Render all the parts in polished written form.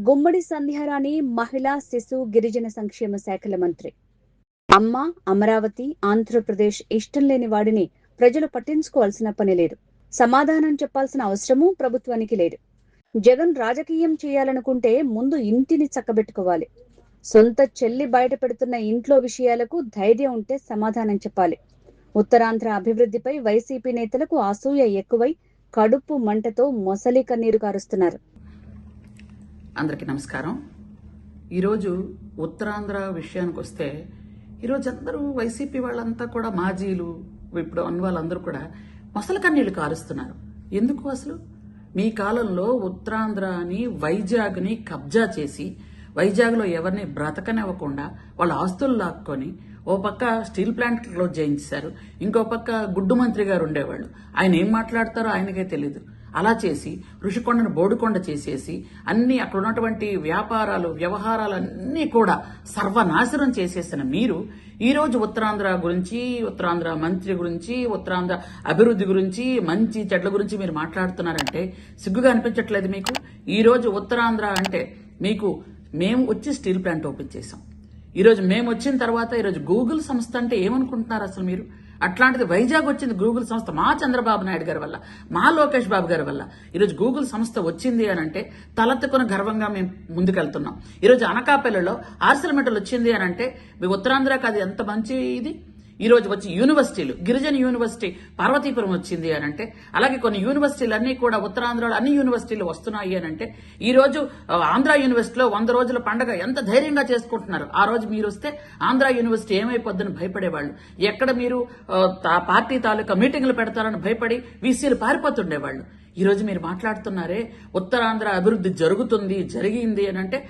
గుమ్మడి సంధ్యారాణి మహిళా శిశు గిరిజన సంక్షేమ శాఖల మంత్రి. అమ్మ అమరావతి ఆంధ్రప్రదేశ్ ఇష్టం లేని వాడిని ప్రజలు పట్టించుకోవాల్సిన పని లేదు. సమాధానం చెప్పాల్సిన అవసరమూ ప్రభుత్వానికి లేదు. జగన్ రాజకీయం చేయాలనుకుంటే ముందు ఇంటిని చక్కబెట్టుకోవాలి. సొంత చెల్లి బయట పెడుతున్న ఇంట్లో విషయాలకు ధైర్యం ఉంటే సమాధానం చెప్పాలి. ఉత్తరాంధ్ర అభివృద్ధిపై వైసీపీ నేతలకు అసూయ ఎక్కువై కడుపు మంటతో మొసలి కన్నీరు కారుస్తున్నారు. అందరికీ నమస్కారం. ఈరోజు ఉత్తరాంధ్ర విషయానికి వస్తే ఈరోజు అందరూ వైసీపీ వాళ్ళంతా కూడా మాజీలు ఇప్పుడు అన్న వాళ్ళందరూ కూడా మొసలి కన్నీళ్లు కారుస్తున్నారు. ఎందుకు అసలు? మీ కాలంలో ఉత్తరాంధ్రని వైజాగ్ని కబ్జా చేసి వైజాగ్లో ఎవరిని బ్రతకనివ్వకుండా వాళ్ళ ఆస్తులు లాక్కొని ఓ పక్క స్టీల్ ప్లాంట్ క్లోజ్ చేయించారు, ఇంకో పక్క గుడ్డు మంత్రి గారు ఉండేవాళ్ళు. ఆయన ఏం మాట్లాడతారో ఆయనకే తెలీదు. అలా చేసి ఋషికొండను బోడుకొండ చేసేసి అన్ని అక్కడ ఉన్నటువంటి వ్యాపారాలు వ్యవహారాలన్నీ కూడా సర్వనాశనం చేసేసిన మీరు ఈరోజు ఉత్తరాంధ్ర గురించి, ఉత్తరాంధ్ర మంత్రి గురించి, ఉత్తరాంధ్ర అభివృద్ధి గురించి, మంచి చెడ్ల గురించి మీరు మాట్లాడుతున్నారంటే సిగ్గుగా అనిపించట్లేదు మీకు? ఈరోజు ఉత్తరాంధ్ర అంటే మీకు మేము వచ్చి స్టీల్ ప్లాంట్ ఓపెన్ చేసాం. ఈరోజు మేము వచ్చిన తర్వాత ఈరోజు గూగుల్ సంస్థ అంటే ఏమనుకుంటున్నారు అసలు మీరు? అట్లాంటిది వైజాగ్ వచ్చింది గూగుల్ సంస్థ మా చంద్రబాబు నాయుడు గారి వల్ల, మా లోకేష్ బాబు గారి వల్ల ఈరోజు గూగుల్ సంస్థ వచ్చింది అని అంటే తలెత్తుకుని గర్వంగా మేము ముందుకెళ్తున్నాం. ఈరోజు అనకాపల్లిలో ఆర్సిలమెటల్ వచ్చింది అని అంటే మీ ఉత్తరాంధ్రకి అది ఎంత మంచి ఇది. ఈ రోజు వచ్చి యూనివర్సిటీలు, గిరిజన యూనివర్సిటీ పార్వతీపురం వచ్చింది అని అంటే, అలాగే కొన్ని యూనివర్సిటీలు అన్ని కూడా ఉత్తరాంధ్రలో అన్ని యూనివర్సిటీలు వస్తున్నాయి అని అంటే, ఈ రోజు ఆంధ్ర యూనివర్సిటీలో 100 రోజుల పండుగ ఎంత ధైర్యంగా చేసుకుంటున్నారు. ఆ రోజు మీరు వస్తే ఆంధ్ర యూనివర్సిటీ ఏమైపోద్దని భయపడేవాళ్ళు. ఎక్కడ మీరు పార్టీ తాలూకా మీటింగ్లు పెడతారని భయపడి వీసీలు పారిపోతుండేవాళ్ళు. ఈ రోజు మీరు మాట్లాడుతున్నారే ఉత్తరాంధ్ర అభివృద్ధి జరిగింది అని అంటే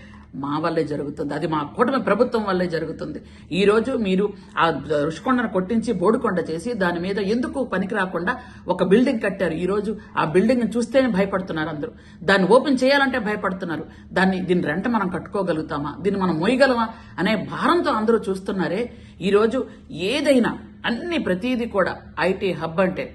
మా వల్లే జరుగుతుంది. అది మా కూటమి ప్రభుత్వం వల్లే జరుగుతుంది. ఈ రోజు మీరు ఆ ఋషికొండను కొట్టించి బోడుకొండ చేసి దాని మీద ఎందుకు పనికి రాకుండా ఒక బిల్డింగ్ కట్టారు. ఈ రోజు ఆ బిల్డింగ్ చూస్తేనే భయపడుతున్నారు అందరూ. దాన్ని ఓపెన్ చేయాలంటే భయపడుతున్నారు. దీని రెంట మనం కట్టుకోగలుగుతామా, దీన్ని మనం మోయగలమా అనే భారంతో అందరూ చూస్తున్నారే. ఈ రోజు ఏదైనా ప్రతిదీ కూడా ఐటీ హబ్ అంటే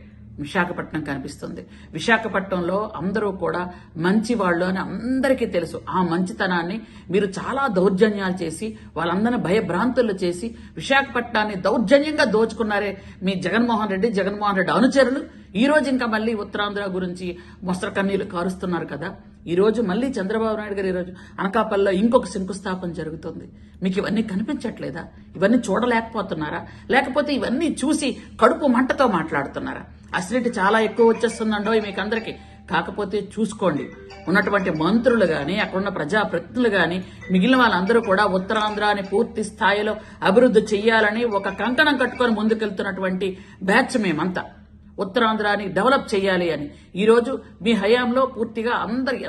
విశాఖపట్నం కనిపిస్తుంది. విశాఖపట్నంలో అందరూ కూడా మంచి వాళ్ళు అని అందరికీ తెలుసు. ఆ మంచితనాన్ని మీరు చాలా దౌర్జన్యాలు చేసి వాళ్ళందరినీ భయభ్రాంతులు చేసి విశాఖపట్నాన్ని దౌర్జన్యంగా దోచుకున్నారే మీ జగన్మోహన్ రెడ్డి అనుచరులు. ఈ రోజు ఇంకా మళ్ళీ ఉత్తరాంధ్ర గురించి మొసలి కన్నీళ్లు కారుస్తున్నారు కదా. ఈ రోజు మళ్ళీ చంద్రబాబు నాయుడు గారు ఈరోజు అనకాపల్లిలో ఇంకొక శంకుస్థాపన జరుగుతుంది. మీకు ఇవన్నీ కనిపించట్లేదా? ఇవన్నీ చూడలేకపోతున్నారా? లేకపోతే ఇవన్నీ చూసి కడుపు మంటతో మాట్లాడుతున్నారా? అసిడిటీ చాలా ఎక్కువ వచ్చేస్తుందండో మీకు అందరికీ. కాకపోతే చూసుకోండి, ఉన్నటువంటి మంత్రులు గాని అక్కడున్న ప్రజాప్రతినిధులు గాని మిగిలిన వాళ్ళందరూ కూడా ఉత్తరాంధ్రాని పూర్తి స్థాయిలో అభివృద్ధి చెయ్యాలని ఒక కంకణం కట్టుకొని ముందుకెళ్తున్నటువంటి బ్యాచ్ మేమంతా. ఉత్తరాంధ్రాని డెవలప్ చేయాలి అని ఈ రోజు మీ హయాంలో పూర్తిగా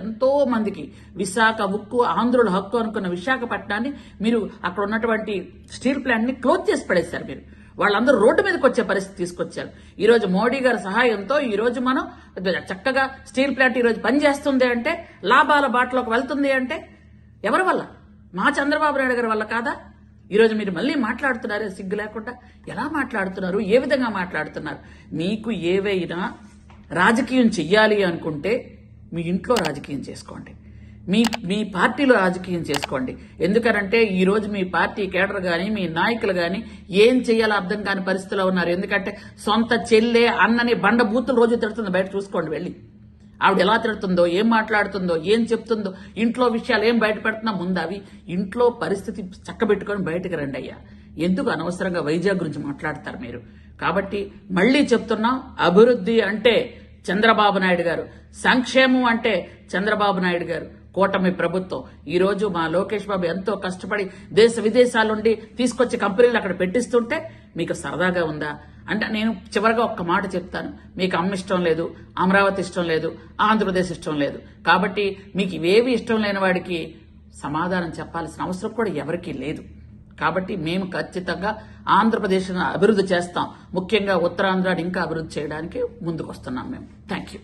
ఎంతో మందికి విశాఖ ఉక్కు, ఆంధ్రుల హక్కు అనుకున్న విశాఖపట్నాన్ని మీరు అక్కడ ఉన్నటువంటి స్టీల్ ప్లాంట్ ని క్లోజ్ చేసి పడేశారు. మీరు వాళ్ళందరూ రోడ్డు మీదకి వచ్చే పరిస్థితి తీసుకొచ్చారు. ఈ రోజు మోడీ గారి సహాయంతో ఈ రోజు మనం చక్కగా స్టీల్ ప్లాంట్ ఈ రోజు పనిచేస్తుంది అంటే, లాభాల బాటలోకి వెళ్తుంది అంటే ఎవరి వల్ల? మా చంద్రబాబు నాయుడు గారి వల్ల కాదా? ఈరోజు మీరు మళ్ళీ మాట్లాడుతున్నారే సిగ్గు లేకుండా. ఎలా మాట్లాడుతున్నారు? ఏ విధంగా మాట్లాడుతున్నారు? మీకు ఏవైనా రాజకీయం చెయ్యాలి అనుకుంటే మీ ఇంట్లో రాజకీయం చేసుకోండి, మీ పార్టీలో రాజకీయం చేసుకోండి. ఎందుకనంటే ఈ రోజు మీ పార్టీ కేడర్ గాని మీ నాయకులు గాని ఏం చేయాలో అర్థం కాని పరిస్థితిలో ఉన్నారు. ఎందుకంటే సొంత చెల్లె అన్నని బండబూతులు రోజు తిడుతుంది. బయట చూసుకోండి వెళ్ళి. ఆవిడ ఎలా తిడుతుందో, ఏం మాట్లాడుతుందో, ఏం చెప్తుందో, ఇంట్లో విషయాలు ఏం బయట పెడుతున్నా ముందు అవి ఇంట్లో పరిస్థితి చక్కబెట్టుకొని బయటకు రండి అయ్యా. ఎందుకు అనవసరంగా వైజాగ్ గురించి మాట్లాడతారు మీరు? కాబట్టి మళ్లీ చెప్తున్నాం, అభివృద్ధి అంటే చంద్రబాబు నాయుడు గారు, సంక్షేమం అంటే చంద్రబాబు నాయుడు గారు, కూటమి ప్రభుత్వం. ఈ రోజు మా లోకేష్ బాబు ఎంతో కష్టపడి దేశ విదేశాల నుండి తీసుకొచ్చి కంపెనీలు అక్కడ పెట్టిస్తుంటే మీకు సరదాగా ఉందా? అంటే నేను చివరిగా ఒక్క మాట చెప్తాను. మీకు అమ్మ ఇష్టం లేదు, అమరావతి ఇష్టం లేదు, ఆంధ్రప్రదేశ్ ఇష్టం లేదు. కాబట్టి మీకు ఇవేవి ఇష్టం లేని వాడికి సమాధానం చెప్పాల్సిన అవసరం కూడా ఎవరికీ లేదు. కాబట్టి మేము ఖచ్చితంగా ఆంధ్రప్రదేశ్ అభివృద్ధి చేస్తాం. ముఖ్యంగా ఉత్తరాంధ్రాన్ని ఇంకా అభివృద్ధి చేయడానికి ముందుకు వస్తున్నాం మేము. Thank you.